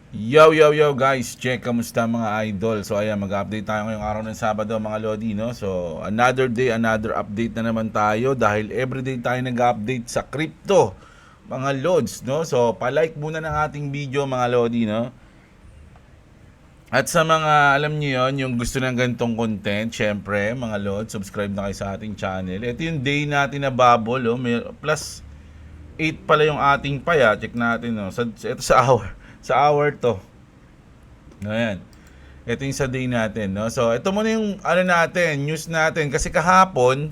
Yo guys, check kamusta mga idol. So ayan, mag-update tayo ngayong araw ng Sabado mga lodi, no? So another day, another update na naman tayo dahil everyday tayo nag-update sa crypto mga lods, no? So pa-like muna ng ating video mga lodi, no? At sa mga alam niyo yon, yung gusto ng ganitong content, syempre mga lods, subscribe na kayo sa ating channel. Ito yung day natin na bubble, oh. May plus 8 pala yung ating paya. Check natin, no? Ito sa hour. Sa hour to. Ayan. Ito yung sa day natin, no? So, ito muna yung ano natin, news natin. Kasi kahapon,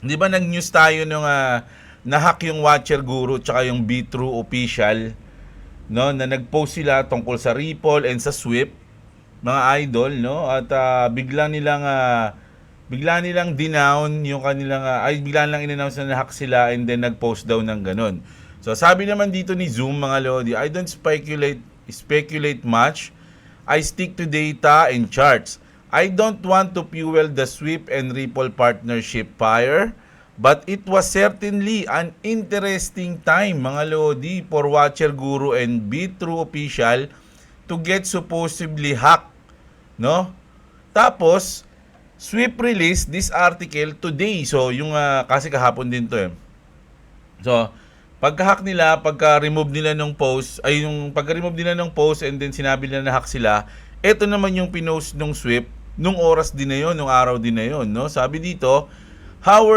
di ba nag-news tayo nung na-hack yung Watcher Guru tsaka yung Be-True official, no? Na nag-post sila tungkol sa Ripple and sa Swift, mga idol, no? At bigla nilang dinown yung kanilang bigla nilang in-announce na na-hack sila and then nag-post daw ng ganun. So sabi naman dito ni Zoom mga lodi, I don't speculate much. I stick to data and charts. I don't want to fuel the Swift and Ripple partnership fire, but it was certainly an interesting time mga lodi for Watcher Guru and Be-True official to get supposedly hacked, no? Tapos Swift released this article today. So yung kasi kahapon din to eh. So pagka-hack nila, pagka-remove nila ng post, yung pagka-remove nila ng post and then sinabi nila na hack sila, ito naman yung pinost ng Swift nung oras din na yun, nung araw din na yun, no? Sabi dito, how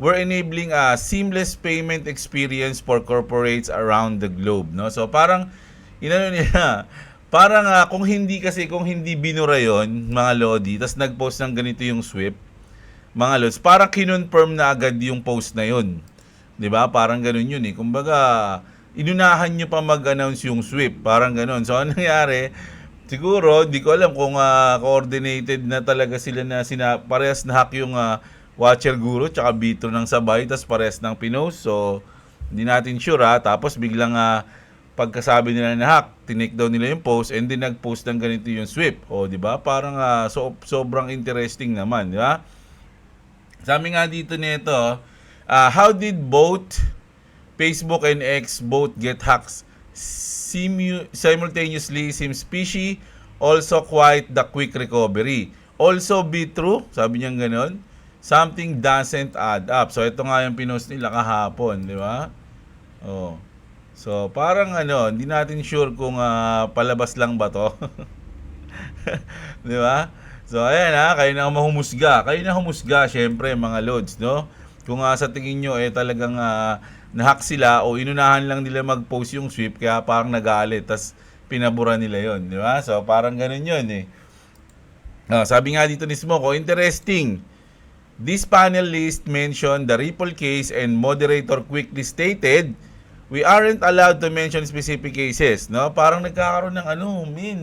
we're enabling a seamless payment experience for corporates around the globe, no? So parang inano nila, parang kung hindi binura yon mga lodi, tas nag-post ng ganito yung Swift, mga lods, parang kinonfirm na agad yung post na yun. 'Di ba? Parang ganoon 'yun eh. Kumbaga, inunahan niyo pa mag-announce yung Swift, parang ganoon. So ano nangyari? Siguro, di ko alam kung coordinated na talaga sila na parehas na hack yung Watcher Guru tsaka Bito ng sabay, tas parehas ng pinost. So hindi natin sure Tapos biglang pagkasabi nila na hack, tinake down nila yung post and then nag-post ng ganito yung Swift. O, di ba? Parang sobrang interesting naman, di ba? Sabi nga dito nito, how did both Facebook and X both get hacked simultaneously? Seems fishy. Also quite the quick recovery. Also be true. Sabi niya gano'n. Something doesn't add up. So ito nga yung pinost nila kahapon, di ba? Oh. So parang hindi natin sure kung palabas lang ba to. Di ba? So ayan kayo na mahumusga. Kayo na humusga syempre mga lods, no? Kung sa tingin nyo talagang na-hack sila o inunahan lang nila mag-post yung Swift kaya parang nagalit tas pinabura nila yon, di ba? So parang ganun yun eh. Sabi nga dito ni Smoke, interesting. This panelist mentioned the Ripple case and moderator quickly stated, we aren't allowed to mention specific cases, no? Parang nagkakaroon ng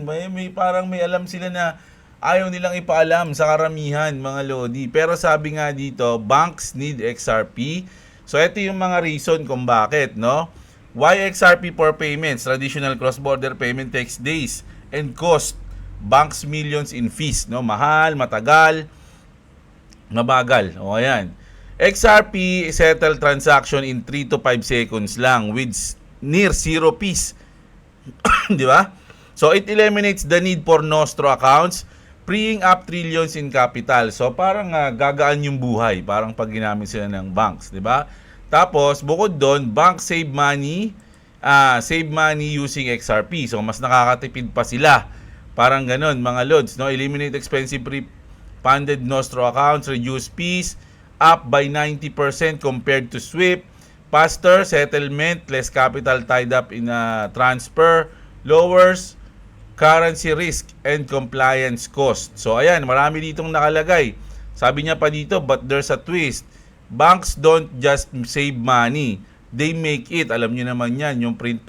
may parang may alam sila na ayaw nilang ipaalam sa karamihan mga lodi. Pero sabi nga dito, banks need XRP. So ito yung mga reason kung bakit, no? Why XRP for payments? Traditional cross-border payment takes days and cost banks millions in fees, no? Mahal, matagal, mabagal. O ayan. XRP settle transaction in 3 to 5 seconds lang with near zero fees. Di ba? So it eliminates the need for Nostro accounts, freeing up trillions in capital. So parang gagaan yung buhay, parang pag ginamit sila ng banks, 'di ba? Tapos bukod doon, banks save money using XRP. So mas nakakatipid pa sila. Parang ganoon, mga lods, no? Eliminate expensive pre-funded Nostro accounts, reduce fees up by 90% compared to Swift, faster settlement, less capital tied up in transfer, lowers currency risk and compliance cost. So ayan, marami ditong nakalagay. Sabi niya pa dito, but there's a twist. Banks don't just save money, they make it. Alam niyo naman yan, yung print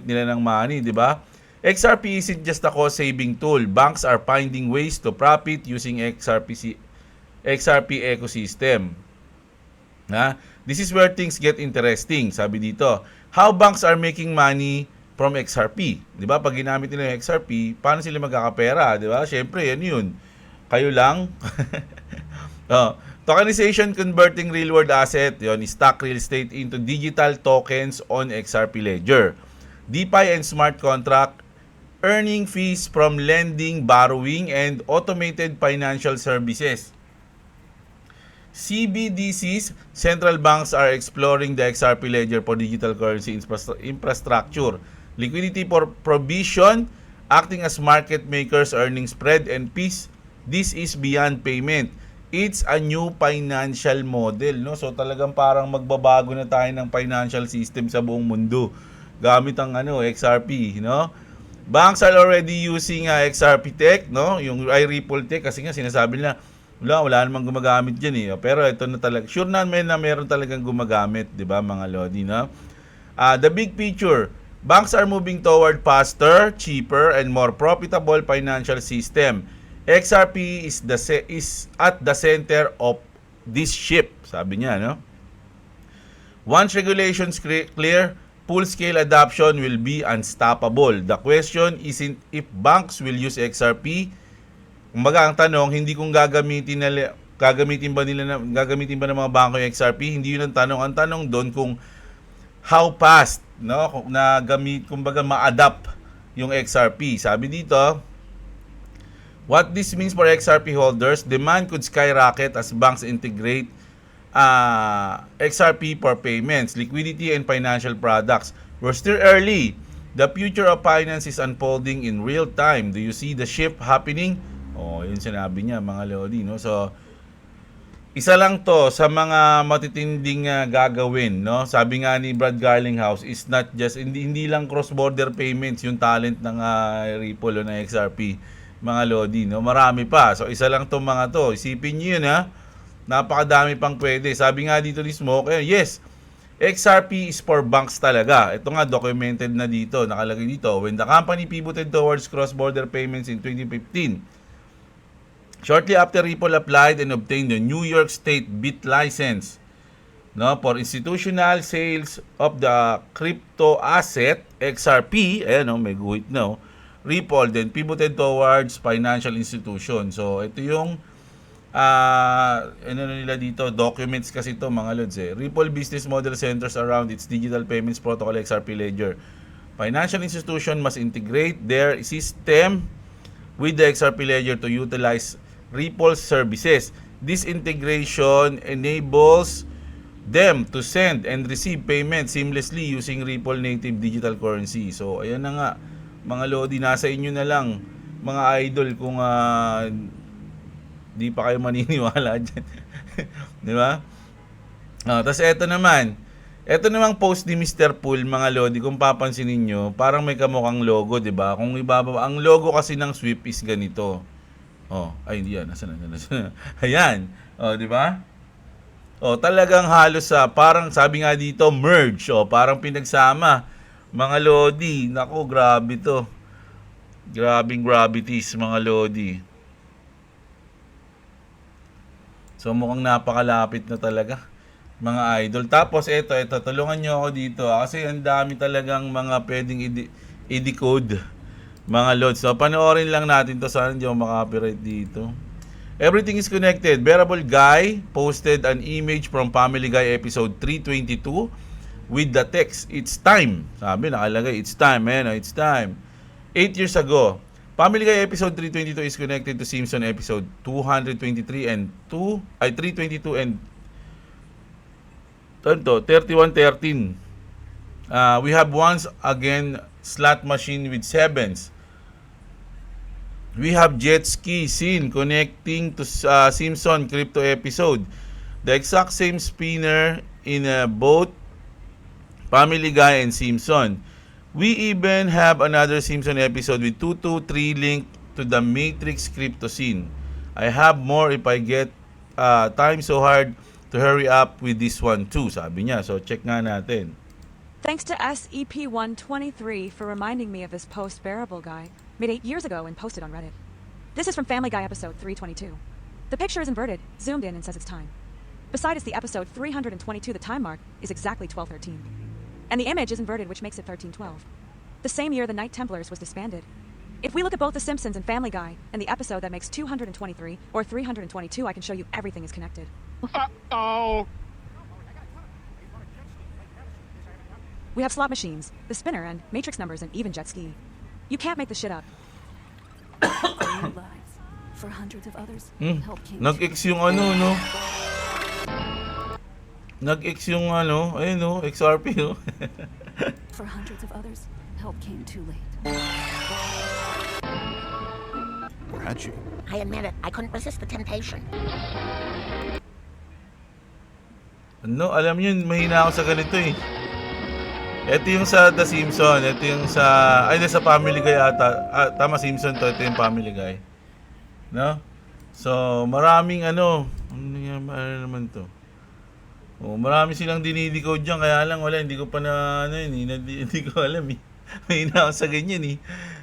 nila ng money, di ba? XRP isn't just a cost saving tool. Banks are finding ways to profit using XRP ecosystem. This is where things get interesting. Sabi dito, how banks are making money from XRP. 'Di ba? Pag ginamit nila yung XRP, paano sila magkakapera, 'di ba? Syempre, yan 'yun. Kayo lang. Tokenization converting real-world asset, yon, stock real estate into digital tokens on XRP Ledger. DeFi and smart contract, earning fees from lending, borrowing, and automated financial services. CBDCs, central banks are exploring the XRP Ledger for digital currency infrastructure. Liquidity for provision, acting as market makers, earning spread and fees. This is beyond payment. It's a new financial model, no? So talagang parang magbabago na tayo ng financial system sa buong mundo gamit ang XRP, no? Banks are already using XRP Tech, no? Yung iRipple Tech kasi nga sinasabi nila wala namang gumagamit diyan eh. Pero ito na talaga. Sure naman na meron talagang gumagamit, 'di ba, mga lodi, no? The big picture, banks are moving toward faster, cheaper, and more profitable financial system. XRP is at the center of this ship, sabi niya, no? Once regulations clear, full-scale adoption will be unstoppable. The question isn't if banks will use XRP. Kumbaga, ang tanong, hindi kung gagamitin ba ng mga bangko yung XRP, hindi yun ang tanong. Ang tanong doon kung how fast, no, kumbaga ma-adapt yung XRP. Sabi dito, what this means for XRP holders, demand could skyrocket as banks integrate XRP for payments, liquidity, and financial products. We're still early. The future of finance is unfolding in real time. Do you see the shift happening? Yun sinabi niya, mga lodi, no? So, isa lang to sa mga matitinding gagawin, no? Sabi nga ni Brad Garlinghouse, is not just hindi lang cross-border payments yung talent ng Ripple o ng XRP, mga lodi, no? Marami pa. So, isa lang tong mga to. Isipin niyo yun, ha? Napakadami pang pwede. Sabi nga dito ni Smoke, yes, XRP is for banks talaga. Ito nga, documented na dito. Nakalagay dito, when the company pivoted towards cross-border payments in 2015, shortly after Ripple applied and obtained the New York State BIT license, no, for institutional sales of the crypto asset, XRP, ayan, no, may guhit na, Ripple then pivoted towards financial institution. So, ito yung nila dito, documents kasi ito, mga lods eh. Ripple business model centers around its digital payments protocol XRP Ledger. Financial institution must integrate their system with the XRP Ledger to utilize Ripple services. This integration enables them to send and receive payments seamlessly using Ripple native digital currency. So, ayan na nga, mga lodi, nasa inyo na lang, mga idol, kung di pa kayo maniniwala dyan. Di ba? Tapos ito namang post ni Mr. Pool, mga lodi, kung papansin niyo, parang may kamukhang logo, di ba? Kung ibaba, ang logo kasi ng Swift is ganito. Ay, hindi yan. Nasaan na? Ayan. Di ba? Talagang halos parang sabi nga dito, merge. Parang pinagsama. Mga lodi, naku, grabe to. Grabing gravities, mga lodi. So, mukhang napakalapit na talaga, mga idol. Tapos, ito, tulungan nyo ako dito. Kasi ang dami talagang mga pwedeng i-decode, mga lods. So, panoorin lang natin to. Sana hindi ako makapiright dito. Everything is connected. Bearable Guy posted an image from Family Guy episode 322 with the text, "It's time." Sabi, nakalagay, "It's time, man. It's time." 8 years ago. Family Guy episode 322 is connected to Simpson episode 223 and 322 and 3113. We have once again slot machine with sevens. We have jet ski scene connecting to Simpson crypto episode. The exact same spinner in both Family Guy and Simpson. We even have another Simpson episode with 223 linked to the Matrix crypto scene. I have more if I get time, so hard to hurry up with this one too, sabi niya. So check nga natin. Thanks to SEP123 for reminding me of this post Bearable Guy made 8 years ago and posted on Reddit. This is from Family Guy episode 322. The picture is inverted, zoomed in, and says it's time. Beside us, the episode 322, the time mark, is exactly 12:13. And the image is inverted, which makes it 1312. The same year the Knight Templars was disbanded. If we look at both The Simpsons and Family Guy and the episode that makes 223 or 322, I can show you everything is connected. Uh-oh. We have slot machines, the spinner, and matrix numbers, and even jet ski. You can't make this shit up. New lives for hundreds of others. Help King. Nag-X yung ano, no? Nag-X yung ano, ayun no, XRP, no? For hundreds of others, help came too late. Reggie. I admit it, I couldn't resist the temptation. Ano, alam niyo, mahina ako sa ganito eh. Ito yung sa The Simpson, ito yung sa, ay, nasa Family Guy ata. Tama, Simpson to, ito yung Family Guy. No? So, maraming ano naman to? Oh, marami silang dinidecode dyan, kaya lang wala, hindi ko pa na, ano yun, hindi ko alam eh. Mahina ako sa ganyan eh.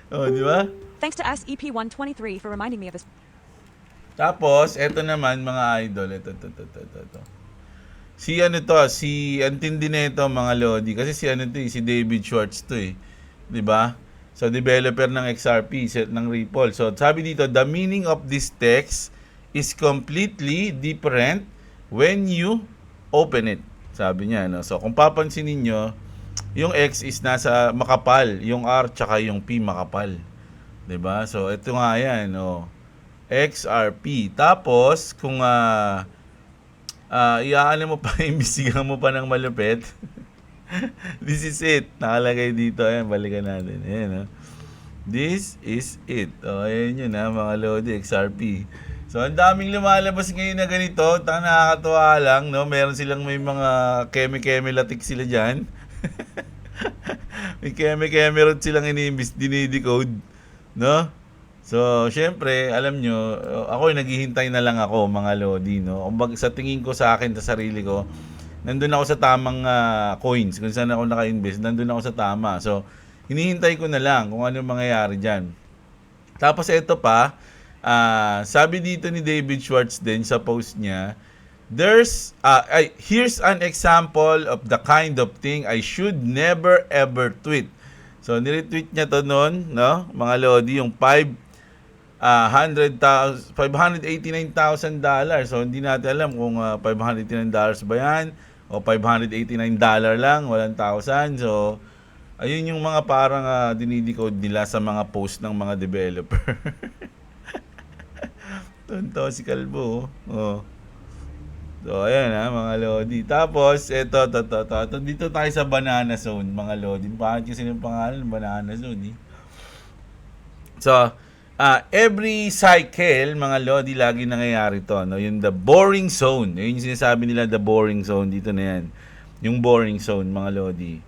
Oh, di ba? Thanks to SEP123 for reminding me of this. Tapos, eto naman mga idol, ito. Si ano to, si antindi nito mga lodi kasi si ano to, si David Schwartz to eh. 'Di ba? So developer ng XRP, set ng Ripple. So sabi dito, the meaning of this text is completely different when you open it. Sabi niya, no. So kung papansin niyo, yung X is nasa makapal, yung R tsaka yung P makapal. 'Di ba? So ito nga yan, no. XRP. Tapos kung iaano mo pa, imbestigahan mo pa ng malupit. This is it. Nakalagay dito. Ayan, balikan natin. Ayan, no? This is it. O, ayan yun, mga Lodi, XRP. So, ang daming lumalabas ngayon na ganito. Nakakatuwa lang, no? Meron silang may mga keme-keme latik sila dyan. May keme-keme rin silang dinidecode, no? So, syempre, alam nyo, ako naghihintay na lang ako, mga Lodi, no? Kung sa tingin ko sa akin, sa sarili ko, nandun ako sa tamang coins. Kung saan ako naka-invest, nandun ako sa tama. So, hinihintay ko na lang kung ano mangyayari dyan. Tapos, ito pa, sabi dito ni David Schwartz din sa post niya, here's an example of the kind of thing I should never ever tweet. So, niretweet niya to noon, no? Mga Lodi, yung $589,000. So, hindi natin alam kung $589 ba yan o $589 lang, walang thousand. So, ayun yung mga parang dinidecode nila sa mga post ng mga developer. Tonto si Kalbo. Oh. So, ayan mga Lodi. Tapos, ito. Dito tayo sa Banana Zone, mga Lodi. Bakit kasi yung pangalan, Banana Zone, eh? So, every cycle, mga Lodi, lagi nangyayari to, no? Yung the boring zone. Yun yung sinasabi nila, the boring zone. Dito na yan. Yung boring zone, mga Lodi.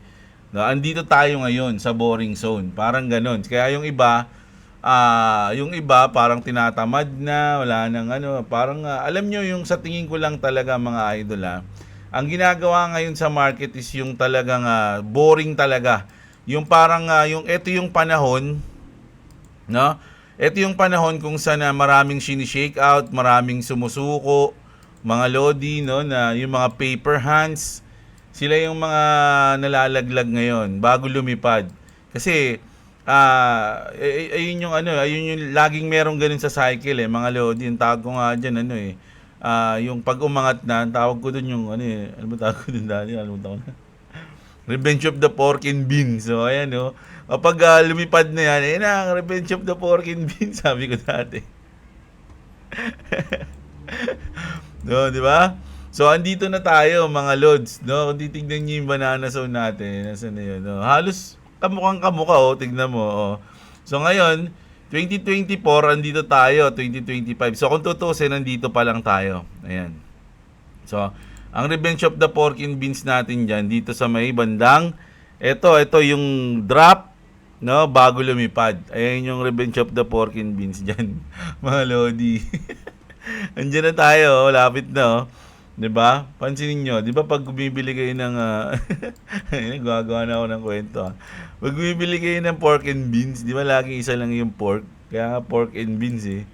No, andito tayo ngayon sa boring zone. Parang ganun. Kaya yung iba parang tinatamad na, wala nang ano. Parang, alam nyo, yung sa tingin ko lang talaga, mga idol, ang ginagawa ngayon sa market is yung talagang boring talaga. Yung parang, ito yung panahon, no? Ito yung panahon kung saan maraming shake out, maraming sumusuko, mga Lodi, no, na yung mga paper hands, sila yung mga nalalaglag ngayon bago lumipad. Kasi ayun yung laging merong ganun sa cycle mga Lodi. Yung tawag ko nga diyan yung pag umangat na, tawag ko doon yung ano ba tawag ko doon dati, ko na. Revenge of the Pork and Beans. So, ayan, no. Kapag lumipad na yan, ayun na, Revenge of the Pork and Beans, sabi ko dati. No, di ba? So, andito na tayo, mga Lods, no. Kung titignan niyo yung Banana Zone natin, nasaan na yun, no? Halos kamukhang kamukha, tignan mo, So, ngayon, 2024, andito tayo, 2025. So, kung tutusin, nandito pa lang tayo. Ayan. So, ang Revenge of the Pork and Beans natin dyan, dito sa may bandang, ito yung drop, no, bago lumipad. Ayan yung Revenge of the Pork and Beans dyan, mga Lodi. Andiyan na tayo, lapit na, diba? Pansinin nyo, diba pag bumibili kayo ng, gagawa na ako ng kwento, Pag bumibili kayo ng pork and beans, diba laging isa lang yung pork? Kaya nga pork and beans eh.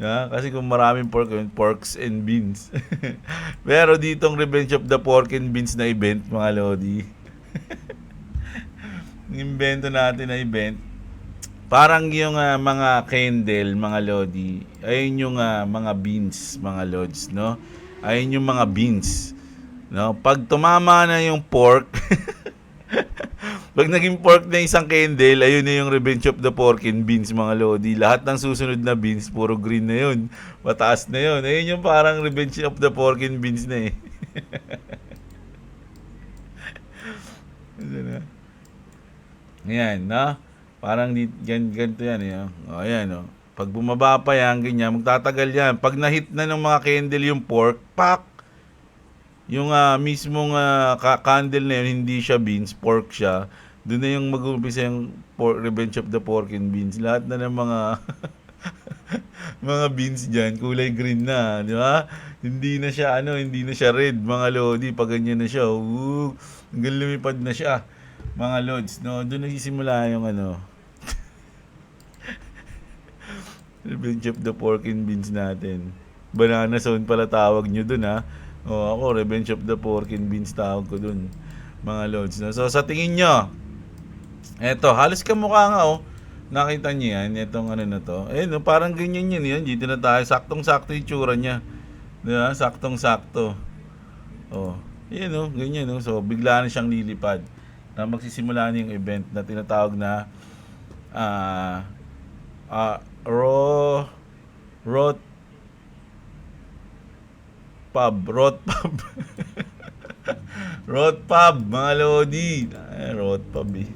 Kasi kung maraming porks and beans. Pero ditong Revenge of the Pork and Beans na event, mga Lodi. Invento natin na event. Parang yung mga candle, mga Lodi. Ayun yung mga beans, mga Lods, no? ayun yung mga beans. No? Pag tumama na yung pork, pag naging pork na isang candle, ayun na yung Revenge of the Pork and Beans, mga lodi. Lahat ng susunod na beans, puro green na yun. Mataas na yun. Ayun yung parang Revenge of the Pork and Beans na eh. Ayan, no? Parang ganito yan eh. O, ayan, no? Pag bumaba pa yan, ganyan, magtatagal yan. Pag na-hit na ng mga candle yung pork, pak! Yung mismong candle na yun, hindi siya beans, pork siya. Doon na yung mag-umpisa yung Revenge of the Pork and Beans. Lahat na ng mga mga beans dyan, kulay green na, di ba? Hindi na siya red, mga lodi. Pag ganyan na siya, hanggang lumipad na siya, mga lods. No, doon nagsisimula yung Revenge of the Pork and Beans natin. Banana Zone pala tawag nyo doon, ha? O, ako, Revenge of the Pork and Beans tawag ko dun, mga lods. No? So, sa tingin nyo, eto, halos kamukha nga, nakita nyo yan, itong na to. No, parang ganyan yun. Dito na tayo, saktong-sakto yung tsura niya. Diba? Saktong-sakto. Yan, ganyan, So, bigla na siyang lilipad. Na magsisimula na yung event na tinatawag na Rot Pub. Rot Pub, mga lodi. Rot Pub eh.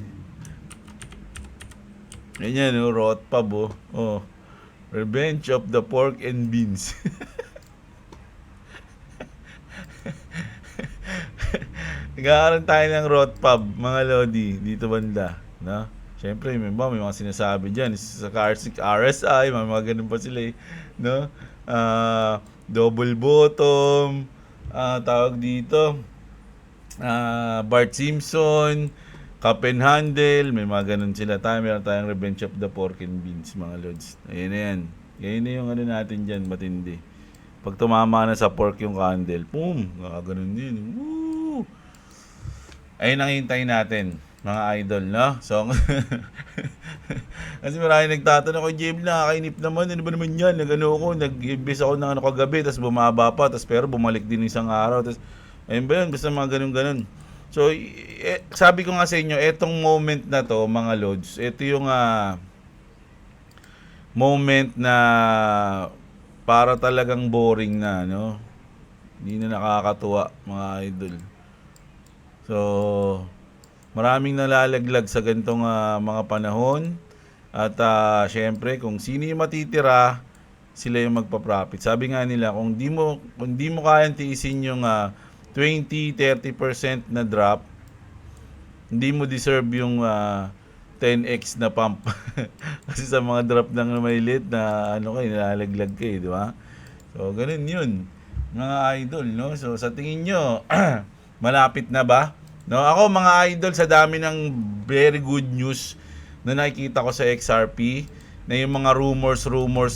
Ganyan, Rot Pub, Revenge of the Pork and Beans. Nagkakaroon tayo ng Rot Pub, mga lodi, dito banda, no? Siyempre, may mga sinasabi dyan, sa RSI, mga ganun pa sila eh, no? Double bottom, tawag dito, Bart Simpson, cup and handle, may mga ganun sila. Meron tayong Revenge of the Pork and Beans, mga lods. Ayun na yan. Ayun na yung natin dyan, matindi. Pag tumama na sa pork yung candle, boom, ganun din. Woo! Ayun ang hintayin natin, mga idol, no? So, kasi marami nagtatanong ko, Jim, nakakainip naman, ano ba naman yan? Nag-invest ako ng kagabi, tapos bumaba pa, tapos pero bumalik din isang araw, tapos, ayun ba yun, basta mga ganun-ganun. So, sabi ko nga sa inyo, etong moment na to, mga lods, ito yung moment na para talagang boring na, no? Hindi na nakakatuwa, mga idol. So, maraming nalalaglag sa ganitong mga panahon. At syempre, kung sino yung matitira, sila yung magpa-profit. Sabi nga nila, kung di mo kayang tiisin yung 20-30% na drop, hindi mo deserve yung 10x na pump. Kasi sa mga drop ng malilit na nilalaglag kayo, di ba? So, ganun yun, mga idol, no? So, sa tingin nyo, malapit na ba? No, ako mga idol, sa dami ng very good news na nakikita ko sa XRP, na yung mga rumors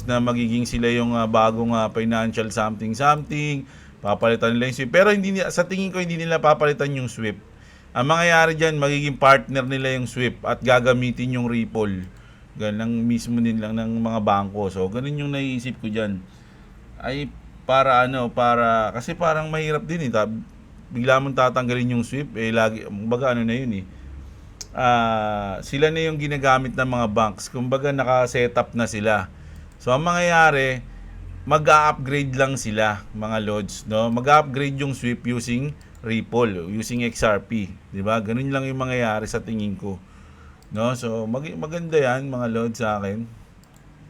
na magiging sila yung bagong financial something, papalitan nila yung SWIFT. Pero sa tingin ko hindi nila papalitan yung SWIFT. Ang mangyayari dyan, magiging partner nila yung SWIFT at gagamitin yung Ripple. Ganun mismo din lang ng mga bangko. So, ganun yung naiisip ko dyan. Ay, kasi parang mahirap din eh. Bigla mong tatanggalin yung SWIFT, kumbaga na yun eh. Sila na yung ginagamit ng mga banks. Kumbaga naka-set up na sila. So ang mangyayari, mag-upgrade lang sila, mga lods, no? Mag-upgrade yung SWIFT using Ripple, using XRP, 'di ba? Ganun lang yung mangyayari sa tingin ko. No? So maganda 'yan, mga lods, sa akin.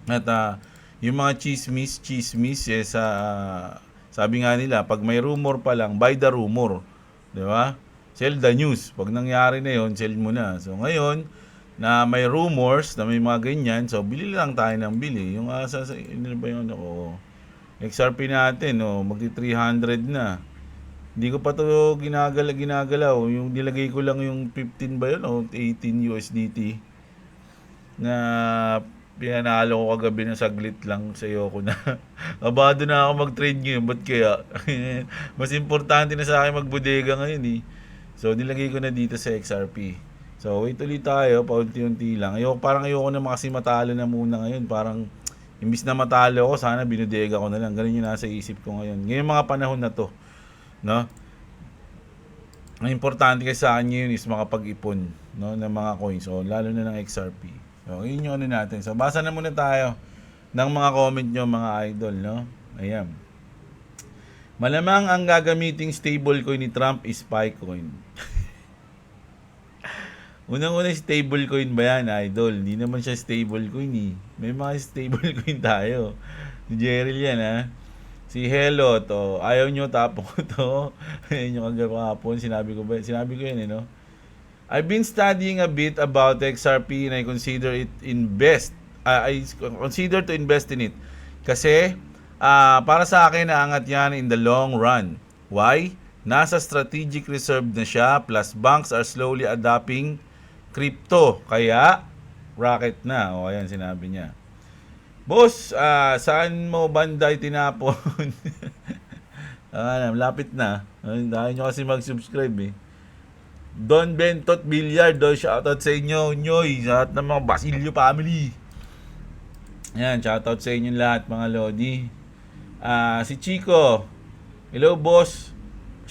At yung mga chismis sabi nga nila, pag may rumor pa lang, buy the rumor. Di ba? Sell the news. Pag nangyari na yon, sell mo na. So ngayon, na may rumors, na may mga ganyan, so bili lang tayo ng bili. Yung XRP natin, magti 300 na. Hindi ko pa to ginagalaw. Yung nilagay ko lang yung 15 ba yun, o 18 USDT. Na pinanalo ko kagabi na saglit lang, sa'yo ko na. Abado na ako mag-trade ngayon. Ba't kaya? Mas importante na sa akin magbodega ngayon eh. So, nilagay ko na dito sa XRP. So, wait ulit tayo. Paunti-unti lang. Parang ayoko na kasi matalo na muna ngayon. Parang Imbis na matalo ako, sana binudega ko na lang. Ganun yung nasa isip ko ngayon. Ngayong mga panahon na to, no? Ang importante kasi sa akin ngayon is makapag-ipon, no, ng mga coins, so lalo na ng XRP. So, yun yung ano natin. So, basa na muna tayo ng mga comment nyo, mga idol, no? Ayan. Malamang ang gagamiting stablecoin ni Trump is Piecoin. Unang-una, stablecoin ba yan, idol? Hindi naman siya stablecoin eh. May mga stablecoin tayo. Si Jerry yan, ha? Si Hello, to. Ayaw nyo, tapon ko to. Ayun yung kagapon. Sinabi ko yan, no? I've been studying a bit about XRP and I consider it I consider to invest in it. Kasi, para sa akin, naangat yan in the long run. Why? Nasa strategic reserve na siya, plus banks are slowly adopting crypto. Kaya, rocket na. O, ayan, sinabi niya. Boss, saan mo banda tinapon? Lapit na. Dahil nyo kasi mag-subscribe eh. Don Bentot Bilyard, shoutout sa inyo, Nyoy, sa lahat ng mga Basilio family. Ayan, shoutout sa inyo lahat, mga Lodi. Si Chico, hello boss,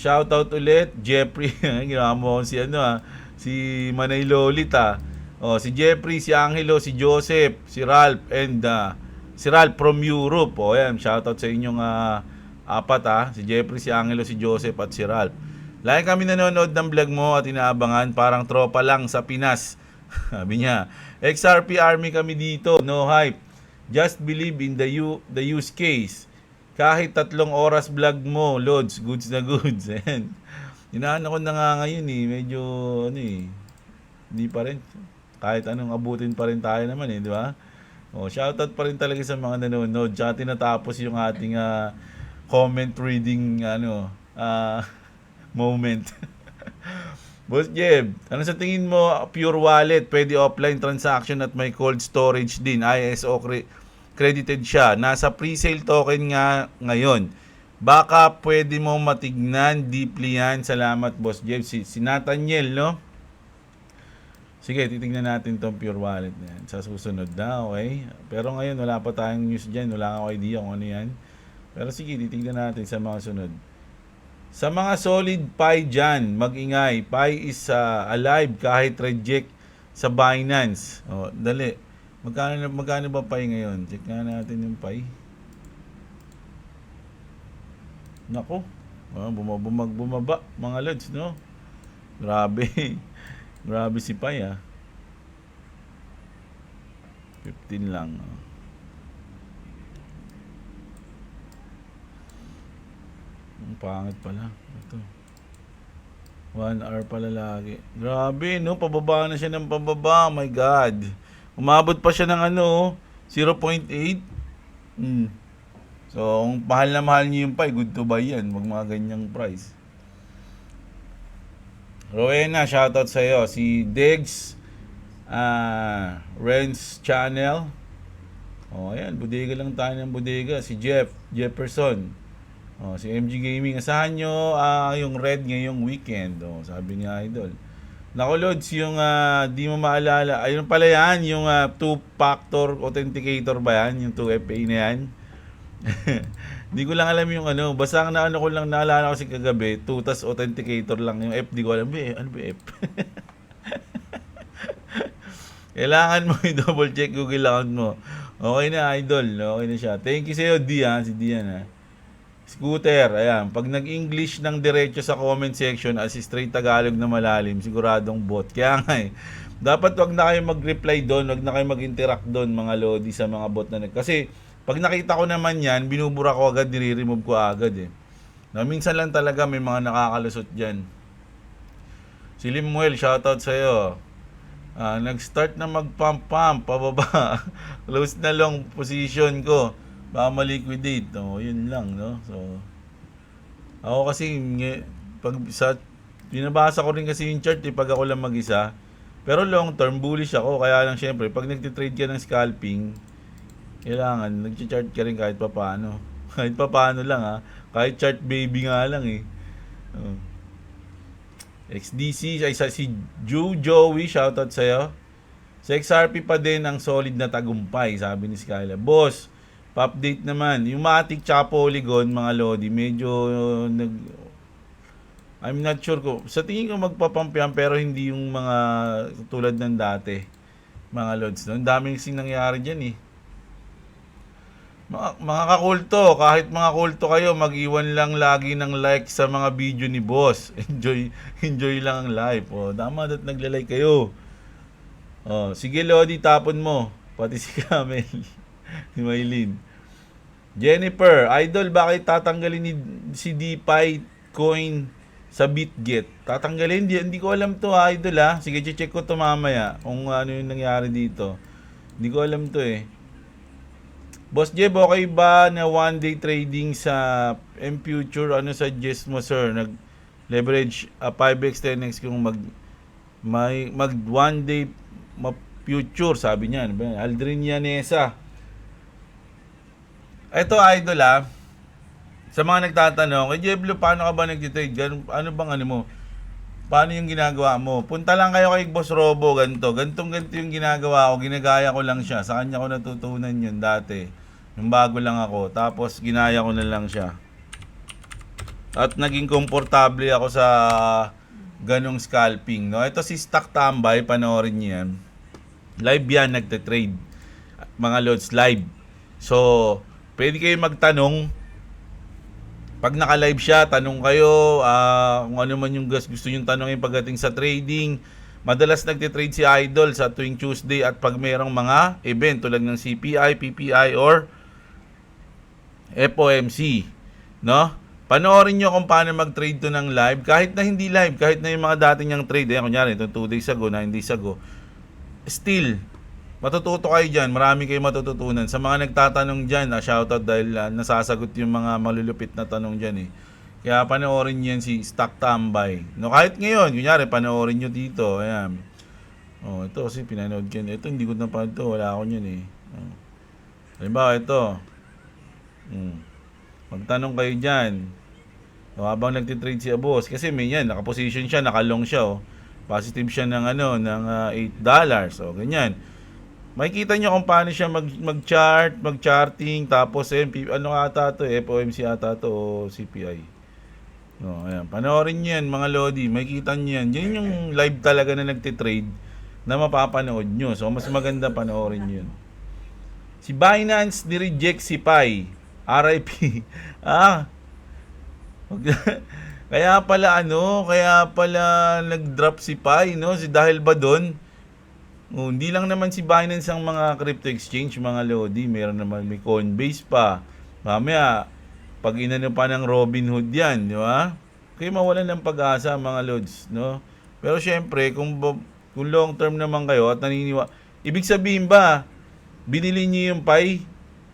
shoutout ulit. Jeffrey, ginawa mo si si Manay Lolit si Jeffrey, si Angelo, si Joseph, si Ralph, and si Ralph from Europe. Ayan, shoutout sa inyong apat si Jeffrey, si Angelo, si Joseph, at si Ralph. Lagi kami nanonood ng vlog mo at inaabangan, parang tropa lang sa Pinas. Sabi niya, XRP Army kami dito, no hype. Just believe in the use case. Kahit 3 oras vlog mo, loads, goods na goods. Ayan. Inaano ko na nga ngayon medyo hindi pa rin. Kahit anong abutin pa rin tayo naman di ba? Shoutout pa rin talaga sa mga nanonood. Tsaka tinatapos yung ating comment reading moment. Boss Jeb, ano sa tingin mo, Pure Wallet, pwede offline transaction at may cold storage din, ISO credited siya. Nasa pre-sale token nga ngayon. Baka pwede mo matignan deeply yan. Salamat, Boss Jeb. Si Nathaniel, no? Sige, titignan natin tong Pure Wallet na yan sa susunod na, okay? Pero ngayon, wala pa tayong news dyan. Wala akong idea kung ano yan. Pero sige, titignan natin sa mga sunod. Sa mga solid Pi dyan, mag-ingay. Pi is alive kahit reject sa Binance. Dali. Magkano ba Pi ngayon? Check nga natin yung Pi. Nako. Bumaba mga lods, no? Grabe. Grabe si Pi 15 lang. Ang pangit pala. Ito. 1 hour pala lagi. Grabe, no? Pababa na siya ng pababa. Oh my God. Umabot pa siya ng 0.8. So, kung mahal na mahal niyo yung Pi, good to buy yan. Wag mga ganyang price. Rowena, shoutout sa iyo. Si Degs, Ren's Channel. Ayan, bodega lang tayo ng bodega. Si Jefferson. Si MG Gaming, asahan nyo yung red ngayong weekend. Sabi ni Idol. Nako Lods, yung di mo maalala. Ayun pala yan, yung 2-factor authenticator ba yan? Yung 2FA na yan. Di ko lang alam yung basta ang ko lang naalala ko kasi kagabi, 2 tas authenticator lang. Yung F, di ko alam. Ano ba F? Kailangan mo i-double check Google account mo. Okay na, Idol. Okay na siya. Thank you sa'yo, si Dian Scooter, ayan. Pag nag-English ng diretso sa comment section as straight Tagalog na malalim, siguradong bot. Kaya nga dapat wag na kayo mag-reply doon, wag na kayo mag-interact doon, mga Lodi, sa mga bot na kasi pag nakita ko naman yan, binubura ko agad, nire-remove ko agad minsan lang talaga may mga nakakalusot dyan. Si Limuel, shoutout sa'yo. Nag-start na mag-pump pababa. Close na long position ko. Baka ma-liquidate. Yun lang, no? So, ako kasi, binabasa ko rin kasi yung chart, pag ako lang mag-isa. Pero long term, bullish ako. Kaya lang, syempre, pag nagtitrade ka ng scalping, kailangan, nag-chart ka rin kahit papaano. Kahit papaano lang, Kahit chart baby nga lang, XDC, si Joey, shoutout sa'yo. Sa XRP pa din ang solid na tagumpay, sabi ni Skyla. Boss, Pa-update naman. Yung Matic tsaka Polygon, mga Lodi, medyo I'm not sure ko. Sa tingin ko magpapump yan, pero hindi yung mga tulad ng dati. Mga Lods, no? Ang daming kasing nangyari dyan eh. Mga kakulto, kahit mga kulto kayo, mag-iwan lang lagi ng like sa mga video ni boss. Enjoy lang ang live. Oh, dapat nagla-like kayo. Oh, sige Lodi, tapon mo. Pati si Camel. Si Maylin. Jennifer, idol, bakit tatanggalin si DeFi coin sa BitGet? Tatanggalin? Hindi ko alam to, idol ha. Sige, check ko to mamaya kung ano yung nangyari dito. Hindi ko alam to eh. Boss Jeb, okay ba na one day trading sa M-Future? Ano suggest mo, sir? Nag-leverage 5x, 10x kung mag one day future, sabi niya. Aldrin Yanesa. Ito, idol ha. Sa mga nagtatanong, Jeblo, paano ka ba nag-trade? Ano bang ano mo? Paano yung ginagawa mo? Punta lang kayo kay Boss Robo, ganito yung ginagawa ko, ginagaya ko lang siya. Sa kanya ko natutunan yun dati. Yung bago lang ako. Tapos ginaya ko na lang siya. At naging komportable ako sa ganong scalping. No? Ito si Stock Tambay, panoorin niyo yan. Live yan, nagte-trade. Mga Lods, live. So, pwede kayo magtanong. Pag naka-live siya, tanong kayo kung ano man yung gusto nyo tanongin pagdating sa trading. Madalas nagtitrade si Idol sa tuwing Tuesday at pag mayroong mga event tulad ng CPI, PPI, or FOMC. No? Panoorin nyo kung paano mag-trade to ng live. Kahit na hindi live, kahit na yung mga dating niyang trade. Kunyari, ito 2 days ago, 9 days ago. Still, matututo kayo dyan. Marami kayo matututunan. Sa mga nagtatanong dyan, shoutout dahil nasasagot yung mga malulupit na tanong dyan eh. Kaya panoorin nyo yan si Stock Tambay. No, kahit ngayon, kunyari, panoorin nyo dito. Ayan. Oh, ito kasi pinanood ko. Ito, hindi ko napanood ito. Wala ako nyan eh. Oh. Halimbawa, ito. Magtanong kayo dyan. So, habang nagtitrade si boss, kasi may yan, nakaposition siya, nakalong siya. Oh. Positive siya ng, ng $8. So, ganyan. Makikita nyo kung paano siya mag-chart, mag-charting, tapos ano ata to, FOMC ata to o CPI. No, ayan. Panoorin nyo yan, mga Lodi. Makikita nyo yan. Yan yung live talaga na nagtitrade na mapapanood nyo. So, mas maganda panoorin nyo yun. Si Binance ni-reject si Pi. RIP. Kaya pala nag-drop si Pi, no? Dahil ba doon? Hindi lang naman si Binance ang mga crypto exchange, mga Lodi. Meron naman, may Coinbase pa. Mamaya, pag inano pa ng Robinhood yan, di ba? Kaya mawalan ng pag-asa, mga Lods, no? Pero syempre, kung long term naman kayo at ibig sabihin ba, binili niyo yung Pi,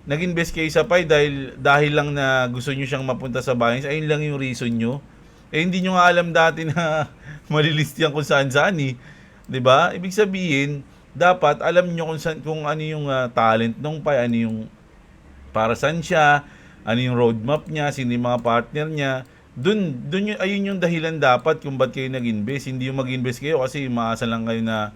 nag-invest kayo sa Pi dahil lang na gusto niyo siyang mapunta sa Binance, ayun lang yung reason niyo. Hindi niyo nga alam dati na malilist yan kung saan-saan eh. 'Di ba? Ibig sabihin, dapat alam niyo kung ano yung talent ng Pi, ano yung para saan siya, ano yung roadmap niya, sino yung mga partner niya. Ayun yung dahilan dapat kung ba't kayo nag-invest. Hindi yung mag-invest kayo kasi maasa lang kayo na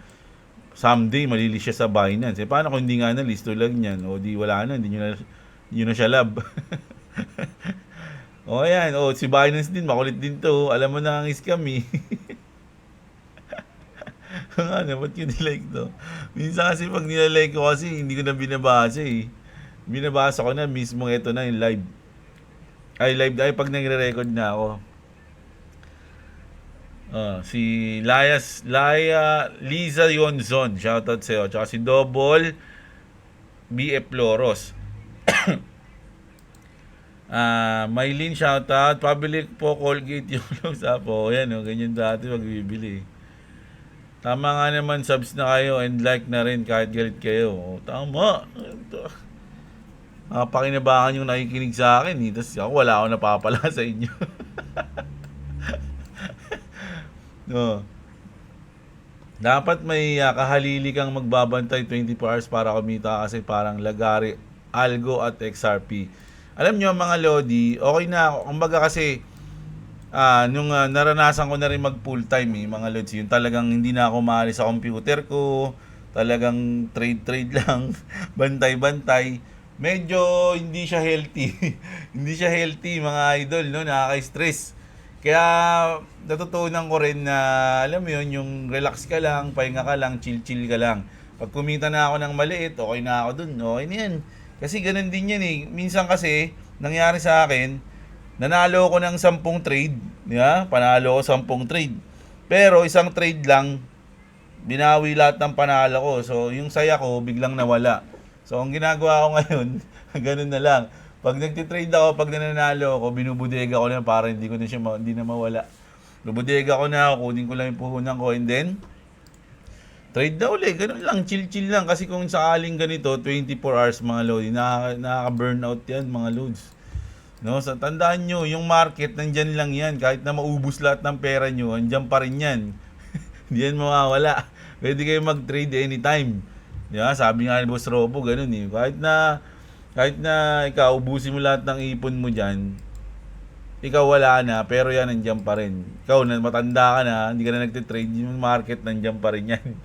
someday malilist siya sa Binance. Paano kung hindi nga na-listo lang niyan? O di wala na, hindi nyo na siya lab. O ayan, si Binance din, makulit din to. Alam mo na ang scam eh. Ano, ba't yun nilike to? Minsan kasi pag nilalike ko kasi, hindi ko na binabasa eh. Binabasa ko na mismo ito na yung live. Live pag nagre-record na ako. Si Liza Yonzon, shoutout sa'yo. Tsaka si Double BF Loros. Maylin, shoutout. Pabili po Colgate yung Luxapo. Yan, ganyan dati magbibili. Tama nga naman, subs na kayo and like na rin kahit galit kayo. Tama. Pakinabangan yung nakikinig sa akin. Tapos ako, wala akong napapala sa inyo. No. Dapat may kahalili kang magbabantay 24 hours para kumita kasi parang Lagari, Algo at XRP. Alam nyo mga Lodi, okay na ako. Kumbaga kasi nung naranasan ko na rin mag full time mga Lods, yun talagang hindi na ako maalis sa computer ko, talagang trade lang, bantay-bantay. medyo hindi siya healthy. Hindi siya healthy mga idol, no? Nakaka-stress. Kaya natutunan ko rin na alam mo yun, yung relax ka lang, pahinga ka lang, chill-chill ka lang. Pag kumita na ako ng maliit, okay na ako dun, okay na yan. Kasi ganun din yan eh. Minsan kasi, nangyari sa akin, nanalo ko ng 10 trade, di ba? Panalo ko 10 trade. Pero isang trade lang, binawi lahat ng panalo ko. So, yung saya ko, biglang nawala. So, ang ginagawa ko ngayon, ganun na lang. Pag nagtitrade ako, pag nananalo ako, binubudega ko na para hindi ko na siya hindi na mawala. Bubudega ko na, kunin ko lang yung puhunan ko, and then, trade na uli. Ganun lang, chill-chill lang. Kasi kung sakaling ganito, 24 hours mga load, nakaka-burnout yan mga loads. No, so tandaan nyo, yung market, nandyan lang yan. Kahit na maubos lahat ng pera nyo, andyan pa rin yan. Hindi yan mawawala. Pwede kayo mag-trade anytime. Diba? Sabi nga ni Boss Robo, ganun eh. Kahit na ikaw, ubusin mo lahat ng ipon mo dyan, ikaw wala na, pero yan, nandiyan pa rin. Ikaw, matanda ka na, hindi ka na nagtitrade, yung market, nandiyan pa rin yan.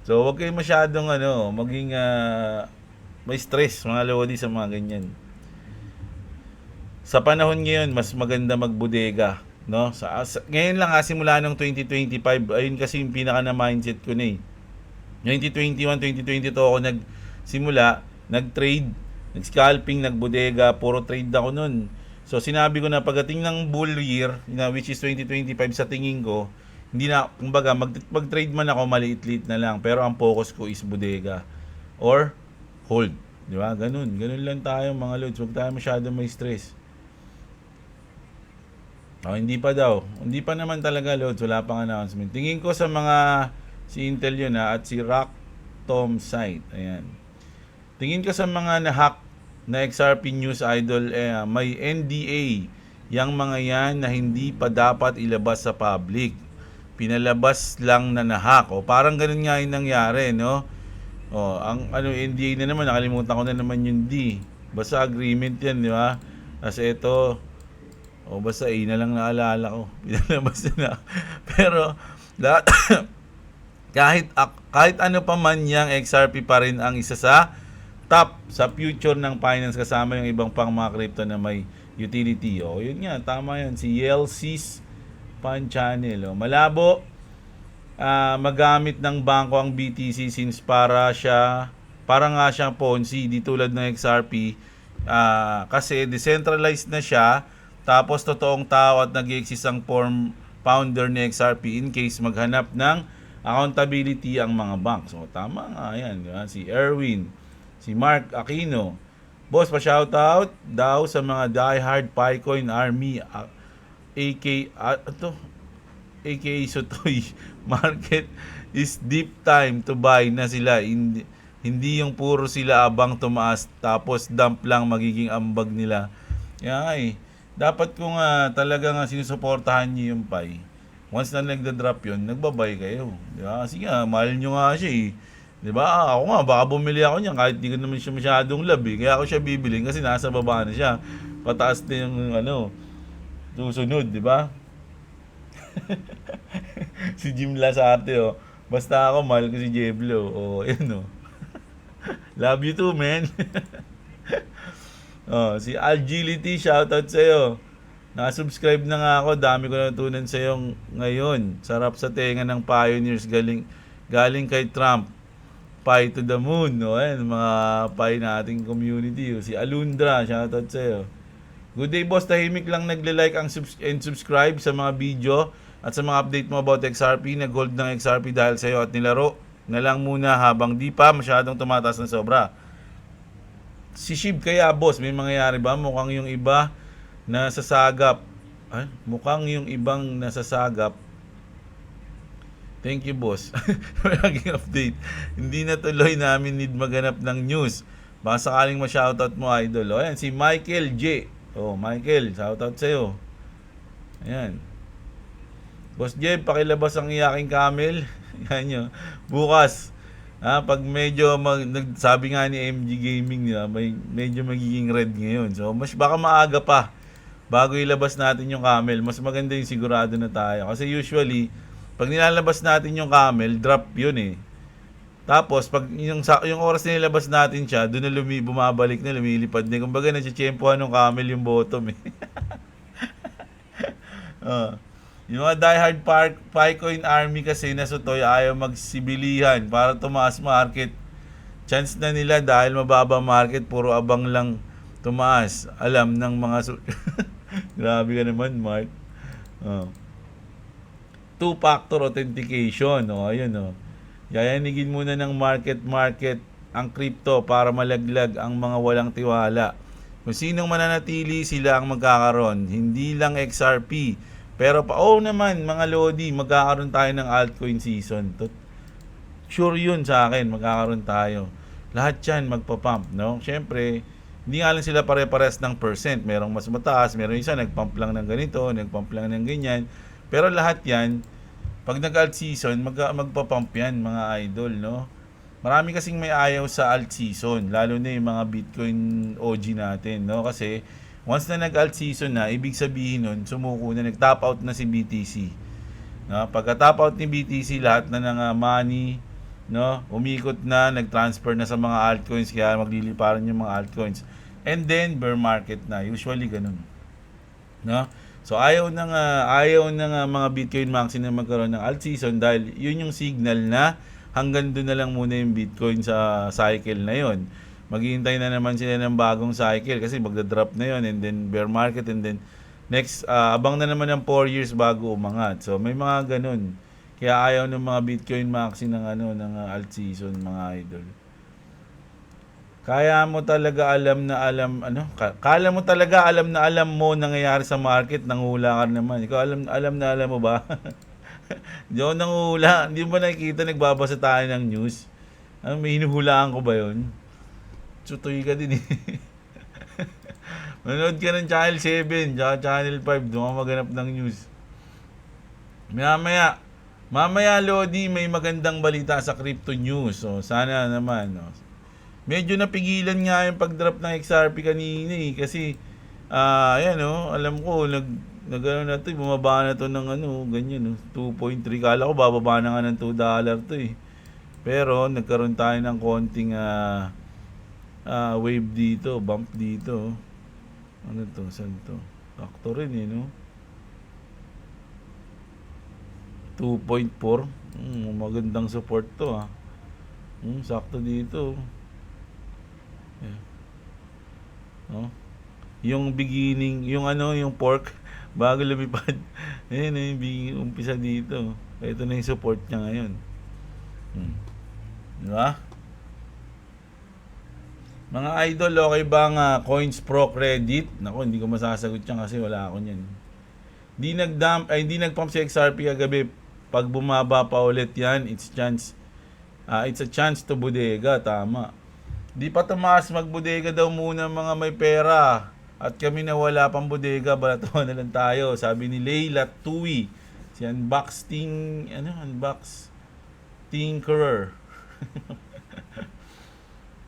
So, huwag kayo masyadong, maging, may stress, mga lodi sa mga ganyan. Sa panahon ngayon, mas maganda magbudega, no? Ngayon lang, simula ng 2025, ayun kasi yung pinaka na mindset ko na eh. 2021, 2022 ako nagsimula, nag-trade, nag-scalping, nagbudega, puro trade ako nun. So sinabi ko na pagdating ng bull year, which is 2025 sa tingin ko, hindi na, kumbaga, mag-trade man ako, maliit-liit na lang, pero ang focus ko is bodega or hold. Di ba? Ganun lang tayo mga lods. Huwag tayo masyado may stress. Hindi pa daw. Hindi pa naman talaga lods. Wala pang announcement. Tingin ko sa mga si Intel yun at si Rock Tom site. Ayan. Tingin ko sa mga na-hack na XRP News Idol, may NDA yang mga yan na hindi pa dapat ilabas sa public. Pinalabas lang na na-hack. O parang ganun nga yung nangyari, no? Ang NDA na naman, nakalimutan ko na naman yung D. Basta agreement yan, di ba? Kasi ito, basta A na lang naalala ko. Pinalabas na. Pero, lahat, kahit ano pa man yang XRP pa rin ang isa sa top sa future ng finance kasama yung ibang pang mga crypto na may utility. Yun nga, tama yan. Si Yelsis Pan Channel. Malabo magamit ng bangko ang BTC since para nga siyang Ponzi, di tulad ng XRP. Kasi decentralized na siya, tapos totoong tao at nag-exist ang founder ni XRP in case maghanap ng accountability ang mga bank. So tama nga yan, diba? Si Erwin, si Mark Aquino. Boss, pa-shoutout daw sa mga diehard Picoin Army, aka Sotoy. Market is deep time to buy na sila. Hindi yung puro sila abang tumaas tapos dump lang magiging ambag nila. Dapat kung talagang sinusuportahan niyo yung Pi, once na nagda-drop yun, nagbabay kayo. Diba? Kasi nga, mahal nyo nga siya eh. Diba? Ako nga, baka bumili ako niyan kahit di ko naman siya masyadong love eh. Kaya ako siya bibilin kasi nasa baba na siya. Pataas na yung susunod, diba? Si Jim Lasarte, basta ako, mahal ko si Jeblo. Yun, love you too, man. Si Agility, shoutout sa'yo. Nakasubscribe na nga ako, dami ko natutunan sa'yo ngayon. Sarap sa tenga ng pioneers, galing kay Trump. Pi to the moon, ayan, mga Pi nating community. Si Alundra, shoutout sa'yo. Good day, boss. Tahimik lang nagle-like and subscribe sa mga video at sa mga update mo about XRP. Nag-hold ng XRP dahil sa'yo at nilaro na lang muna habang di pa masyadong tumataas ng sobra. Si Shib, kaya boss, may mangyayari ba? Mukhang yung iba nasasagap. Mukhang yung ibang nasasagap. Thank you, boss. Laging update. Hindi na tuloy namin need maganap ng news. Baka sakaling ma-shoutout mo, idol. Ayan, si Michael J. Michael, shoutout sa'yo. Ayan. Boss Jeb, pakilabas ang iyaking camel. Yan yun. Bukas. Pag medyo, sabi nga ni MG Gaming, medyo magiging red ngayon. So, baka maaga pa. Bago ilabas natin yung camel, mas maganda yung sigurado na tayo. Kasi usually, pag nilalabas natin yung camel, drop yun eh. Tapos pag yung oras na nilabas natin siya, doon na bumabalik na, lumilipad na. Kumbaga natsyempohan ng camel yung bottom eh. Yung mga diehard Picoin Army kasi na sutoy ayaw magsibilihan para tumaas market. Chance na nila dahil mababa market, puro abang lang tumaas. Alam ng mga grabe ka naman, Mark. Two-factor authentication. Ayun. Yayanigin muna ng market ang crypto para malaglag ang mga walang tiwala. Kung sinong mananatili, sila ang magkakaroon. Hindi lang XRP. Pero naman, mga Lodi, magkakaroon tayo ng altcoin season. Sure yun sa akin, magkakaroon tayo. Lahat yan magpapump, no? Siyempre, hindi nga lang sila pare-pares ng percent. Merong mas mataas, merong isa nagpump lang ng ganito, nagpump lang ng ganyan. Pero lahat yan, pag nag-alt season, magpapump yan, mga idol, no? Marami kasing may ayaw sa alt season, lalo na yung mga Bitcoin OG natin, no? Kasi once na nag-alt season na, ibig sabihin nun, sumuko na, nag-top out na si BTC. No? Pagka-top out ni BTC, lahat na ng money, no? Umikot na, nag-transfer na sa mga altcoins, kaya magliliparan yung mga altcoins. And then, bear market na. Usually, ganun. No? So ayaw ng mga Bitcoin maxi na magkaroon ng alt season dahil yun yung signal na hanggang doon na lang muna yung Bitcoin sa cycle na yon. Maghihintay na naman sila ng bagong cycle kasi magda-drop na yon, and then bear market, and then next abang na naman ng 4 years bago umangat. So may mga ganun. Kaya ayaw ng mga Bitcoin maxi ng alt season, mga idol. Kala mo talaga alam mo nangyayari sa market, nanghula ka naman. Ikaw alam mo ba? Hindi ako nanghula. Hindi mo nakikita, nagbabasa tayo ng news. May hinuhulaan ko ba yun? Tsutoy ka din eh. Manood ka ng Channel 7, Channel 5, doon ka maghanap ng news. Mamaya Lodi, may magandang balita sa crypto news. So, sana naman, no? Medyo napigilan nga yung pag-drop ng XRP kanina eh. Kasi, alam ko, bumaba na to ng ganyan, 2.3. Kala ko bababa na nga ng $2 to eh. Pero, nagkaroon tayo ng konting wave dito, bump dito. Ano to? Saan to? Sakto rin eh, no? 2.4. Magandang support to sakto dito. Yung beginning, yung pork bago lumipad. Ayun yung umpisa dito. Ito na yung support niya ngayon. Di ba? Mga idol, okay ba nga Coins Pro Credit? Nako, hindi ko masasagot yan kasi wala ako niyan. Hindi nag-pump si XRP kagabi. Pag bumaba pa ulit yan, it's a chance to bodega, tama. Di pa tumaas, magbodega daw muna mga may pera. At kami na wala pang bodega, balatuhan na lang tayo. Sabi ni Leila Tui. Si Unbox Tinkerer.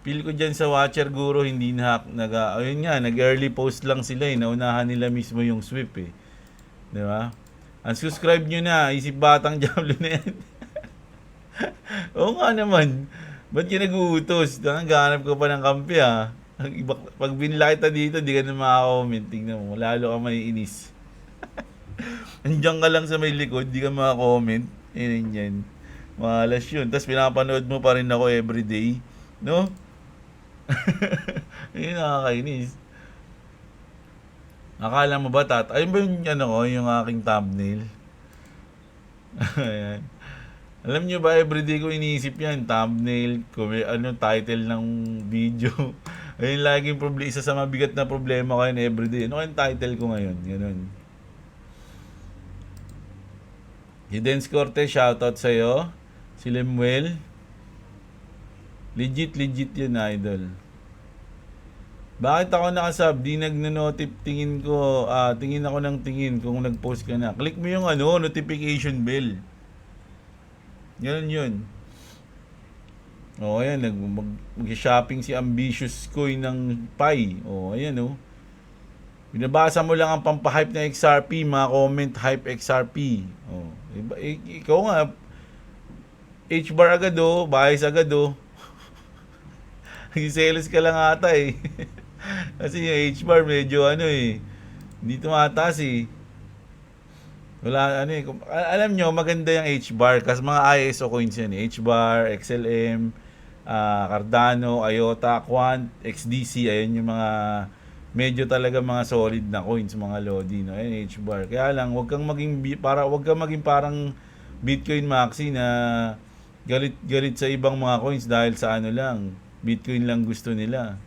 Feel ko dyan sa Watcher Guru, hindi ayun nga, nag-early post lang sila eh. Naunahan nila mismo yung sweep eh. Di ba? Unsubscribe nyo na, isip batang Diablo na yan. Oo nga naman. Ba't ka nag-uutos? Naghahanap ko pa ng kampi Pag binila kita dito, di ka na makakomment. Tingnan mo, lalo ka maiinis. Andiyan ka lang sa may likod, di ka makakomment. Yan. Malas yun. Tapos pinapanood mo pa rin ako everyday. No? Yun, nakakainis. Akala mo ba, ayun ba yung aking thumbnail? Ayan. Alam nyo ba, everyday ko iniisip yan, thumbnail, title ng video. Ayun laging isa sa mabigat na problema ko yun everyday. Ano yung title ko ngayon? Ganun. Hidden Cortez, shoutout sa'yo. Si Lemuel. Legit yun, idol. Bakit ako nakasub? Di nag-notif, tingin ako ng tingin kung nag-post ka na. Click mo yung notification bell. Ganun yun. Ayan, mag-shopping si Ambitious Coin ng Pi. Ayan, binabasa mo lang ang pampahype ng XRP, mga comment, hype XRP. Ikaw nga, H-bar agad oh, bias agad oh. Nagsiselos ka lang ata eh. Kasi yung H-bar medyo ano eh, hindi tumataas eh. Wala ano eh. Alam nyo, maganda yung H-bar kasi mga ISO coins yan eh. H-bar, XLM, Cardano, IOTA, Quant, XDC, ayun yung mga medyo talaga mga solid na coins, mga Lodi, no? Ayun, H-bar. Kaya lang, wag kang maging parang Bitcoin Maxi na galit sa ibang mga coins dahil sa ano lang, Bitcoin lang gusto nila.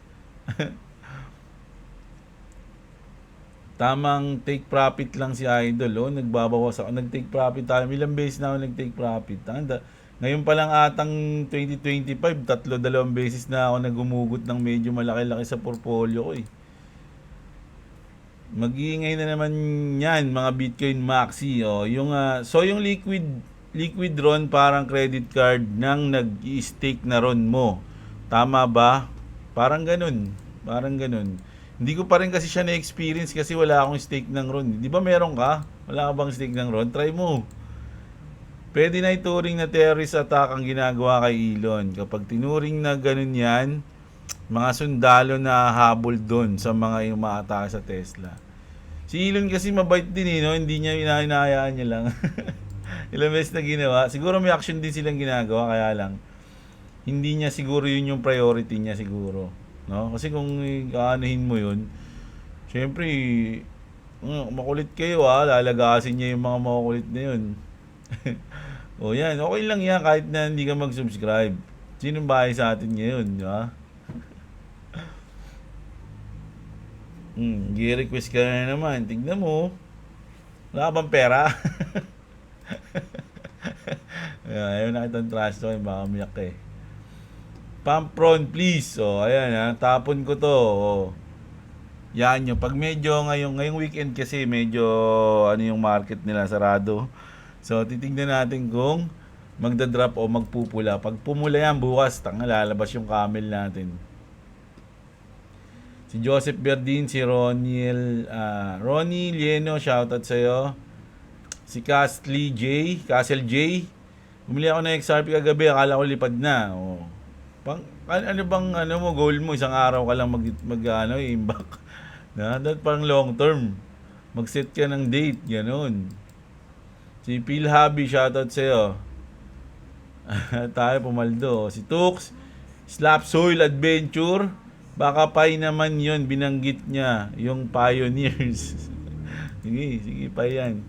Tamang take profit lang si Idol, oh. Nagbabawas ako. Nag-take profit tayo. Ilang beses na ako nag-take profit. Ngayon pa lang atang 2025, 2 beses na ako nagumugot ng medyo malaki-laki sa portfolio ko eh. Mag-iingay na naman yan, mga Bitcoin Maxi. Oh. So yung liquid RON parang credit card nang nag-i-stake na RON mo. Tama ba? Parang ganun. Hindi ko pa rin kasi siya na-experience kasi wala akong stake ng RON. Di ba meron ka? Wala ka bang stake ng RON? Try mo. Pwede na ituring na terrorist attack ang ginagawa kay Elon. Kapag tinuring na ganun yan, mga sundalo na habol doon sa mga umaatake sa Tesla. Si Elon kasi mabait din eh, no? Hindi niya hinahayaan niya lang. Ilang beses na ginawa. Siguro may action din silang ginagawa, kaya lang hindi niya siguro yun yung priority niya siguro. No? Kasi kung aanuhin mo yun, syempre, makulit kayo lalagasin niya yung mga makukulit na yun. O yan, okay lang yan kahit na hindi ka mag-subscribe. Sinong bahay sa atin ngayon, di ba? Gi-request ka na naman. Tignan mo. Wala bang pera? Ayaw na kitang trash to. Baka umiyak ka eh. Pampron, please. O, ayan tapon ko to. O. Yan yun. Pag medyo ngayong weekend kasi medyo ano yung market nila, sarado. So, titignan natin kung magdadrop o magpupula. Pag pumula yan, bukas, lalabas yung camel natin. Si Joseph Berdin, si Ronnie Lieno, shoutout sa'yo. Si Castle J. Bumili ako ng XRP kagabi, akala ko lipad na. Oh. Ano bang goal mo? Isang araw ka lang i-imbak. That parang long term. Mag-set ka ng date, ganun. Si Phil Hobby, shoutout sa'yo. Tayo pumaldo. Si Tux, Slap Soil Adventure. Baka Pai naman yon binanggit niya, yung pioneers. sige, Pai yan.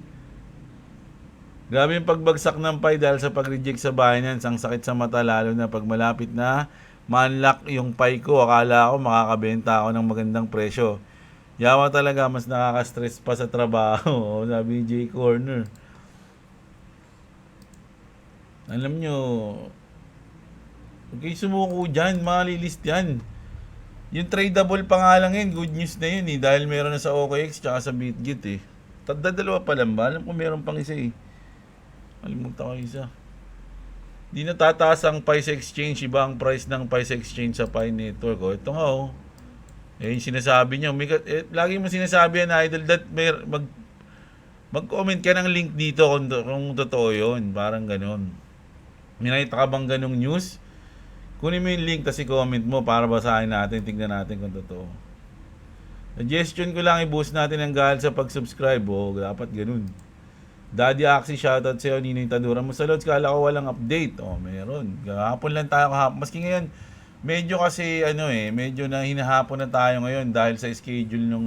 Grabe yung pagbagsak ng Pai dahil sa pag-reject sa Binance. Ang sakit sa mata lalo na pag malapit na ma-unlock yung Pai ko. Akala ko makakabenta ako ng magandang presyo. Yawa talaga, mas nakaka-stress pa sa trabaho. Sabi ni Jay Corner. Alam nyo, huwag kayo sumuko dyan, malilist yan. Yung tradable pa nga lang yun, good news na yun eh. Dahil meron na sa OKX tsaka sa BitGet eh. Dalawa pa lang ba? Alam ko meron pang isa eh. Malimutan ko isa. Di natataas ang Pice Exchange. Iba ang price ng Pice Exchange sa Pi Network. O, ito nga oh. Eh, yung sinasabi niya. Lagi mo sinasabi yan, Idol, that mag-comment ka ng link dito kung totoo yun. Parang ganun. May nakita ka bang ganung news? Kunin mo yung link kasi comment mo para basahin natin, tignan natin kung totoo. Suggestion ko lang, i-boost natin ang gahal sa pag-subscribe. Dapat ganun. Daddy Axie, shoutout sa'yo. Ninong Tadura mo sa Lods. Kala ko walang update. Meron. Kahapon lang tayo kahapon. Maski ngayon, medyo kasi medyo na hinahapon na tayo ngayon dahil sa schedule nung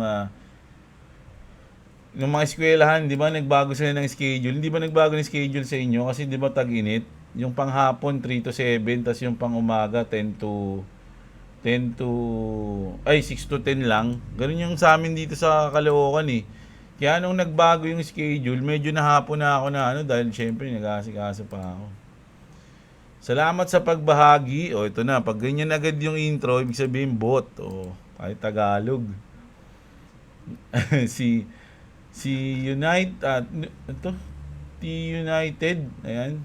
mga eskwelahan. Di ba nagbago sila ng schedule? Hindi ba nagbago ng schedule sa inyo? Kasi di ba tag-init? Yung panghapon 3 to 7, tas yung pang umaga 6 to 10 lang. Ganun yung sa amin dito sa Caloocan eh. Kaya nung nagbago yung schedule, medyo nahapon na ako na dahil syempre nag-aasikaso pa ako. Salamat sa pagbahagi. Ito na, pag ganyan agad yung intro, ibig sabihin bot. Kahit Tagalog. si T-United, ayan.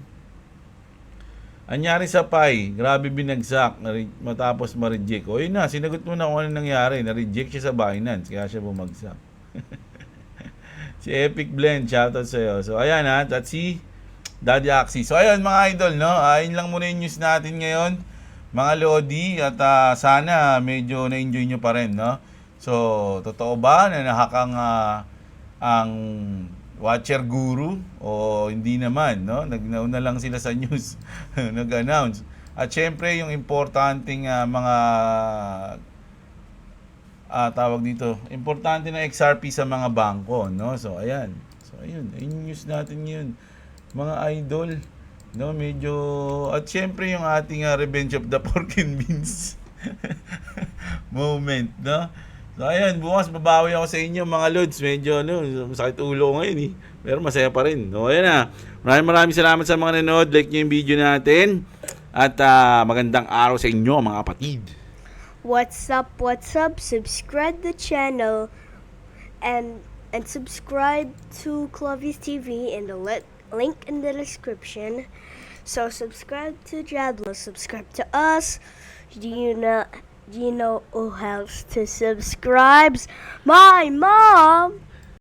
Anyari sa Pi, grabe binagsak matapos ma-reject. Yun na, sinagot mo na kung ano nangyari. Na-reject siya sa Binance, kaya siya bumagsak. Si Epic Blend, shoutout sa'yo. So, ayan at si Daddy Axie. So ayun mga idol, no? Ayun lang muna yung news natin ngayon, mga Lodi, at sana medyo na-enjoy nyo pa rin, no? So, totoo ba na nahakang ang Watcher Guru o hindi naman, no? Nagnauna lang sila sa news, nag-announce. At syempre yung importanteng mga tawag dito, importante na XRP sa mga bangko, no? So ayan. So ayun, yung news natin yun, mga idol, no? Medyo, at syempre yung ating Revenge of the Pork and Beans moment, no? So ayun, bukas babawi ako sa inyo mga lods. Medyo sakit ulo ko ngayon pero masaya pa rin. So ayan na, maraming salamat sa mga nanood. Like nyo yung video natin. At magandang araw sa inyo mga kapatid. What's up? Subscribe the channel and subscribe to Clovis TV in the link in the description. So subscribe to Jablo, subscribe to us. Do you know who else to subscribe? My mom!